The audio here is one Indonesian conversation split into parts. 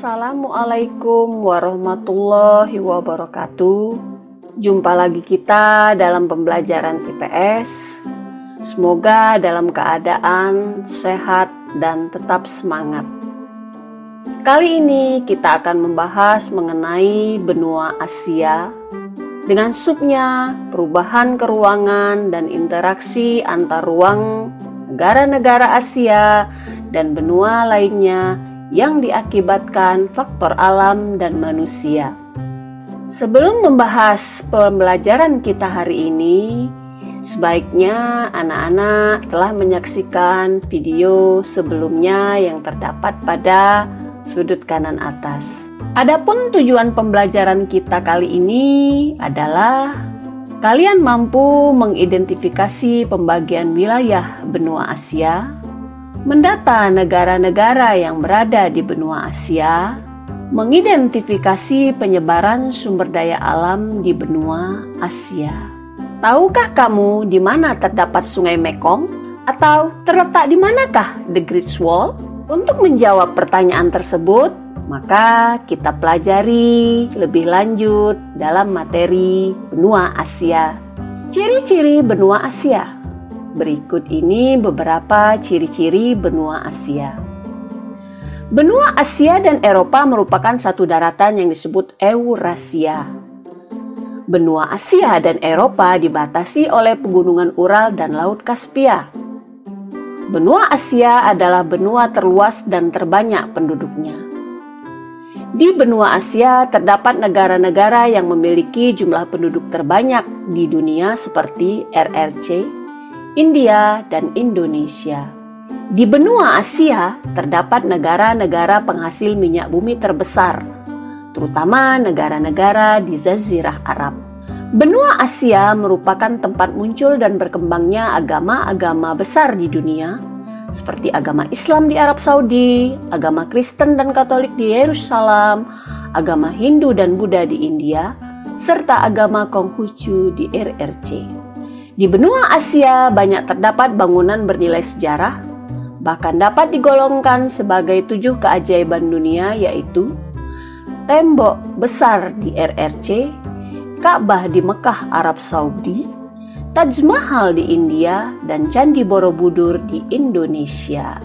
Assalamualaikum warahmatullahi wabarakatuh. Jumpa lagi kita dalam pembelajaran IPS. Semoga dalam keadaan sehat dan tetap semangat. Kali ini kita akan membahas mengenai benua Asia dengan subnya perubahan keruangan dan interaksi antar ruang negara-negara Asia dan benua lainnya yang diakibatkan faktor alam dan manusia. Sebelum membahas pembelajaran kita hari ini, sebaiknya anak-anak telah menyaksikan video sebelumnya yang terdapat pada sudut kanan atas. Adapun tujuan pembelajaran kita kali ini adalah kalian mampu mengidentifikasi pembagian wilayah benua Asia, mendata negara-negara yang berada di benua Asia, mengidentifikasi penyebaran sumber daya alam di benua Asia. Tahukah kamu di mana terdapat Sungai Mekong? Atau terletak di manakah The Great Wall? Untuk menjawab pertanyaan tersebut, maka kita pelajari lebih lanjut dalam materi benua Asia. Ciri-ciri benua Asia. Berikut ini beberapa ciri-ciri benua Asia. Benua Asia dan Eropa merupakan satu daratan yang disebut Eurasia. Benua Asia dan Eropa dibatasi oleh pegunungan Ural dan Laut Kaspia. Benua Asia adalah benua terluas dan terbanyak penduduknya. Di benua Asia terdapat negara-negara yang memiliki jumlah penduduk terbanyak di dunia seperti RRC, India, dan Indonesia. Di benua Asia terdapat negara-negara penghasil minyak bumi terbesar, terutama negara-negara di Jazirah Arab. Benua Asia merupakan tempat muncul dan berkembangnya agama-agama besar di dunia, seperti agama Islam di Arab Saudi, agama Kristen dan Katolik di Yerusalem, agama Hindu dan Buddha di India, serta agama Konghucu di RRC. Di benua Asia banyak terdapat bangunan bernilai sejarah, bahkan dapat digolongkan sebagai 7 keajaiban dunia, yaitu tembok besar di RRC, Ka'bah di Mekah, Arab Saudi, Taj Mahal di India, dan Candi Borobudur di Indonesia.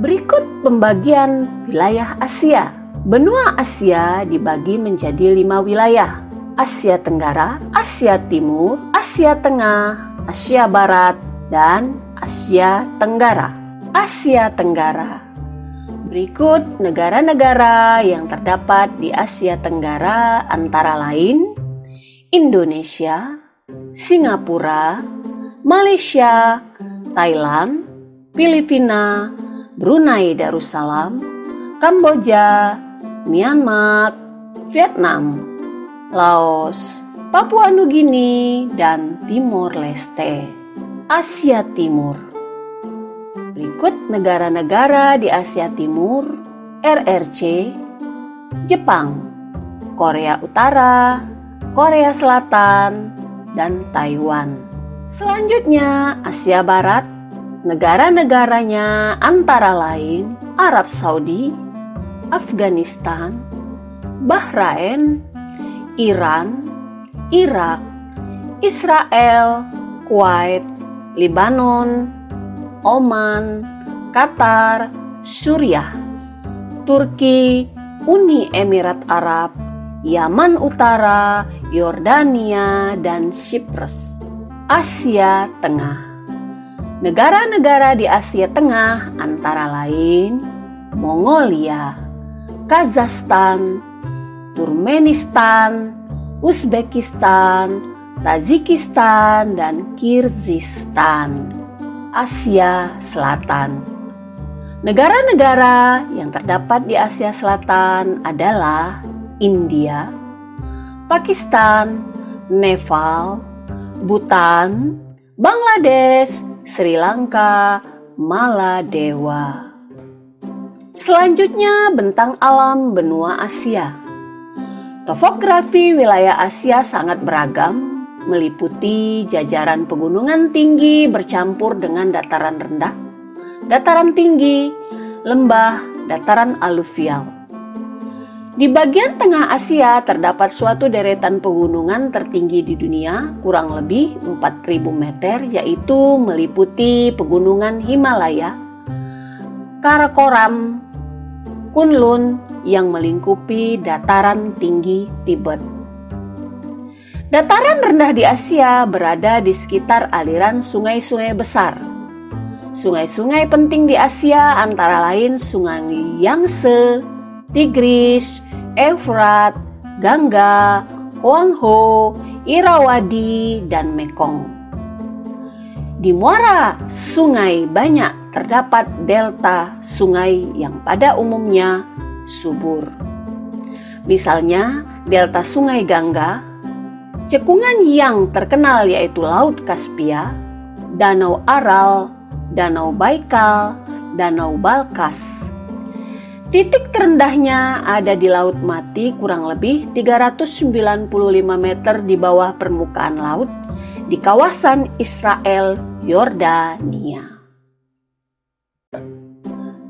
Berikut pembagian wilayah Asia. Benua Asia dibagi menjadi 5 wilayah: Asia Tenggara, Asia Timur, Asia Tengah, Asia Barat, dan Asia Tenggara. Asia Tenggara. Berikut negara-negara yang terdapat di Asia Tenggara antara lain Indonesia, Singapura, Malaysia, Thailand, Filipina, Brunei Darussalam, Kamboja, Myanmar, Vietnam, Laos, Papua Nugini, dan Timor Leste. Asia Timur. Berikut negara-negara di Asia Timur: RRC, Jepang, Korea Utara, Korea Selatan, dan Taiwan. Selanjutnya, Asia Barat. Negara-negaranya antara lain Arab Saudi, Afghanistan, Bahrain, Iran, Irak, Israel, Kuwait, Lebanon, Oman, Qatar, Suriah, Turki, Uni Emirat Arab, Yaman Utara, Yordania, dan Cyprus. Asia Tengah. Negara-negara di Asia Tengah antara lain Mongolia, Kazakhstan, Turkmenistan, Uzbekistan, Tajikistan, dan Kirgistan. Asia Selatan. Negara-negara yang terdapat di Asia Selatan adalah India, Pakistan, Nepal, Bhutan, Bangladesh, Sri Lanka, Maladewa. Selanjutnya, bentang alam benua Asia. Topografi wilayah Asia sangat beragam, meliputi jajaran pegunungan tinggi bercampur dengan dataran rendah, dataran tinggi, lembah, dataran aluvial. Di bagian tengah Asia terdapat suatu deretan pegunungan tertinggi di dunia, kurang lebih 4.000 meter, yaitu meliputi pegunungan Himalaya, Karakoram, Kunlun yang melingkupi dataran tinggi Tibet. Dataran rendah di Asia berada di sekitar aliran sungai-sungai besar. Sungai-sungai penting di Asia antara lain Sungai Yangtze, Tigris, Efrat, Gangga, Huanghe, Irrawaddy, dan Mekong. Di muara sungai banyak terdapat delta sungai yang pada umumnya subur. Misalnya, delta sungai Gangga, cekungan yang terkenal yaitu Laut Kaspia, Danau Aral, Danau Baikal, Danau Balkas. Titik terendahnya ada di Laut Mati kurang lebih 395 meter di bawah permukaan laut di kawasan Israel, Yordania.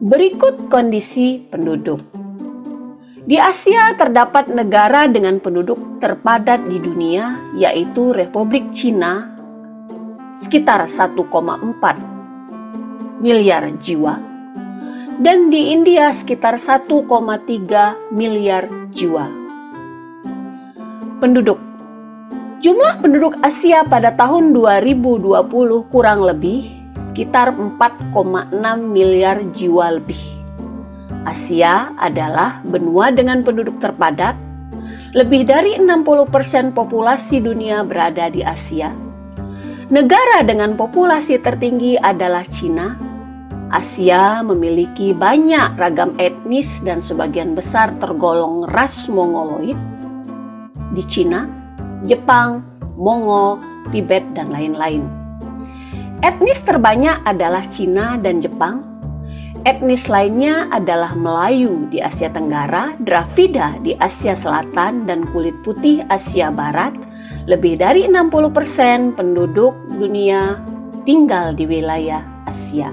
Berikut kondisi penduduk. Di Asia terdapat negara dengan penduduk terpadat di dunia yaitu Republik Cina sekitar 1,4 miliar jiwa. Dan di India sekitar 1,3 miliar jiwa. Penduduk. Jumlah penduduk Asia pada tahun 2020 kurang lebih sekitar 4,6 miliar jiwa lebih. Asia adalah benua dengan penduduk terpadat. Lebih dari 60% populasi dunia berada di Asia. Negara dengan populasi tertinggi adalah Cina. Asia memiliki banyak ragam etnis dan sebagian besar tergolong ras Mongoloid. Di Cina, Jepang, Mongol, Tibet, dan lain-lain. Etnis terbanyak adalah Cina dan Jepang. Etnis lainnya adalah Melayu di Asia Tenggara, Dravida di Asia Selatan, dan kulit putih Asia Barat. Lebih dari 60% penduduk dunia tinggal di wilayah Asia.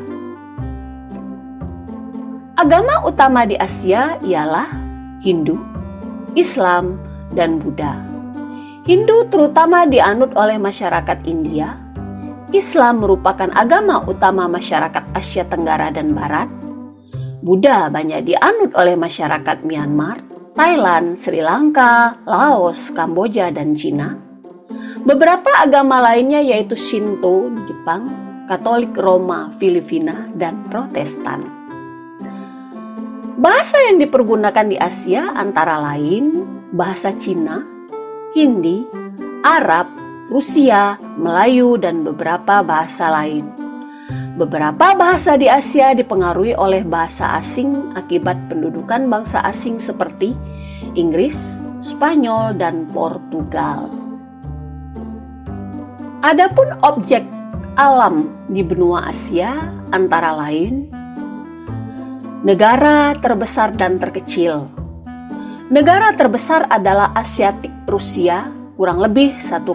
Agama utama di Asia ialah Hindu, Islam, dan Buddha. Hindu terutama dianut oleh masyarakat India. Islam merupakan agama utama masyarakat Asia Tenggara dan Barat. Buddha banyak dianut oleh masyarakat Myanmar, Thailand, Sri Lanka, Laos, Kamboja, dan Cina. Beberapa agama lainnya yaitu Shinto di Jepang, Katolik Roma, Filipina, dan Protestan. Bahasa yang dipergunakan di Asia antara lain bahasa Cina, Hindi, Arab, Rusia, Melayu, dan beberapa bahasa lain. Beberapa bahasa di Asia dipengaruhi oleh bahasa asing akibat pendudukan bangsa asing seperti Inggris, Spanyol, dan Portugal. Adapun objek alam di benua Asia antara lain negara terbesar dan terkecil. Negara terbesar adalah Asiatik Rusia, kurang lebih 1,3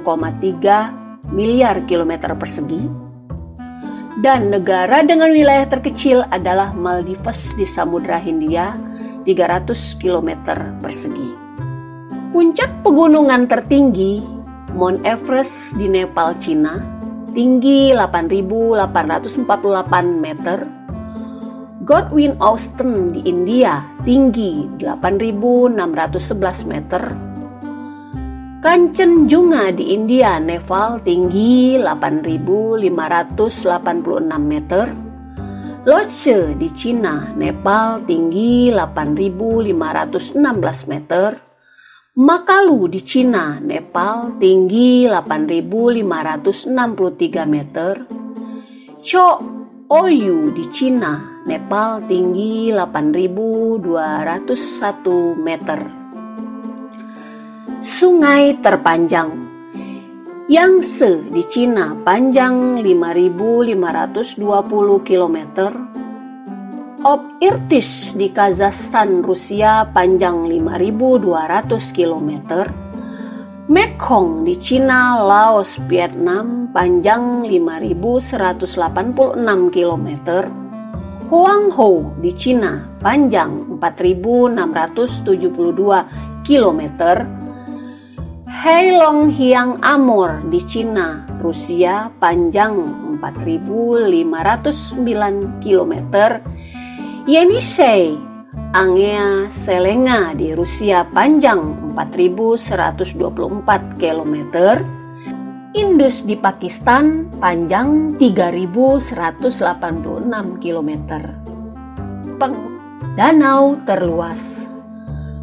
miliar kilometer persegi. Dan negara dengan wilayah terkecil adalah Maldives di Samudra Hindia, 300 kilometer persegi. Puncak pegunungan tertinggi, Mount Everest di Nepal, Cina, tinggi 8.848 meter. Godwin Austen di India, tinggi 8.611 meter. Kanchenjunga di India, Nepal, tinggi 8.586 meter. Lhotse di Cina, Nepal, tinggi 8.516 meter. Makalu di Cina, Nepal, tinggi 8.563 meter. Cho Oyu di Cina, Nepal, tinggi 8.201 meter. Sungai terpanjang Yangtze di Cina, panjang 5.520 km. Ob Irtysh di Kazakhstan, Rusia, panjang 5.200 km. Mekong di Cina, Laos, Vietnam, panjang 5.186 km. Huangzhou di Cina, panjang 4.672 km. Heilongjiang Amur di Cina, Rusia, panjang 4.509 km. Yenisei Angea Selenga di Rusia, panjang 4.124 km. Indus di Pakistan, panjang 3.186 km. Danau terluas.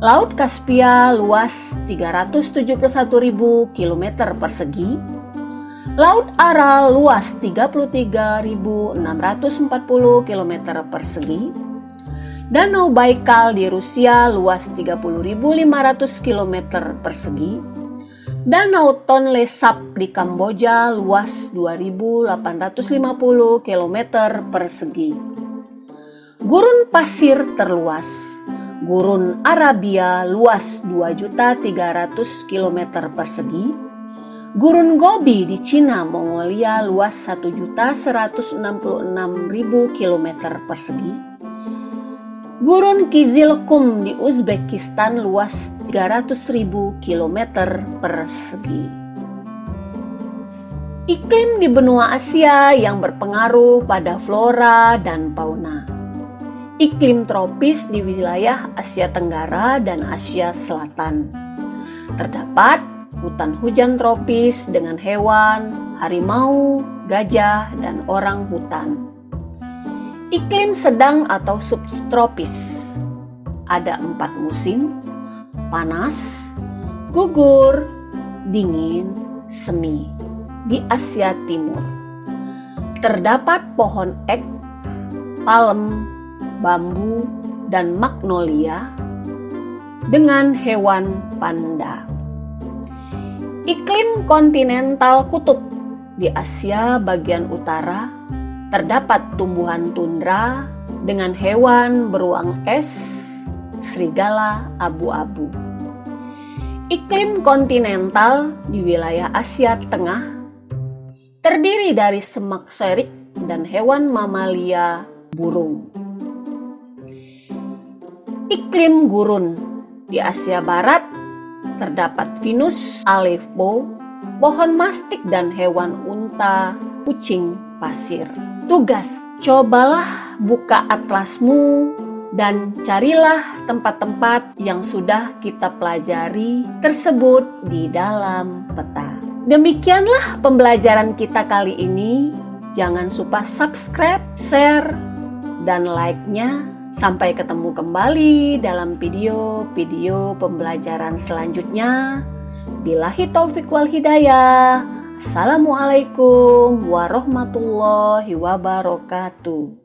Laut Kaspia luas 371.000 km persegi. Laut Aral luas 33.640 km persegi. Danau Baikal di Rusia luas 30.500 km persegi. Danau Tonle Sap di Kamboja luas 2.850 km persegi. Gurun pasir terluas. Gurun Arabia luas 2.300 km persegi. Gurun Gobi di Cina, Mongolia luas 1.166.000 km persegi. Gurun Kizilkum di Uzbekistan luas 300.000 km persegi. Iklim di benua Asia yang berpengaruh pada flora dan fauna. Iklim tropis di wilayah Asia Tenggara dan Asia Selatan. Terdapat hutan hujan tropis dengan hewan, harimau, gajah, dan orang hutan. Iklim sedang atau subtropis. Ada 4 musim: panas, gugur, dingin, semi di Asia Timur. Terdapat pohon ek, palem, bambu, dan magnolia dengan hewan panda. Iklim kontinental kutub di Asia bagian utara terdapat tumbuhan tundra dengan hewan beruang es, serigala abu-abu. Iklim kontinental di wilayah Asia Tengah terdiri dari semak serik dan hewan mamalia burung. Iklim gurun di Asia Barat terdapat Venus Aleppo, pohon mastik dan hewan unta, kucing pasir. Tugas: cobalah buka atlasmu dan carilah tempat-tempat yang sudah kita pelajari tersebut di dalam peta. Demikianlah pembelajaran kita kali ini. Jangan lupa subscribe, share, dan like-nya. Sampai ketemu kembali dalam video-video pembelajaran selanjutnya. Billahi taufik wal hidayah. Assalamualaikum warahmatullahi wabarakatuh.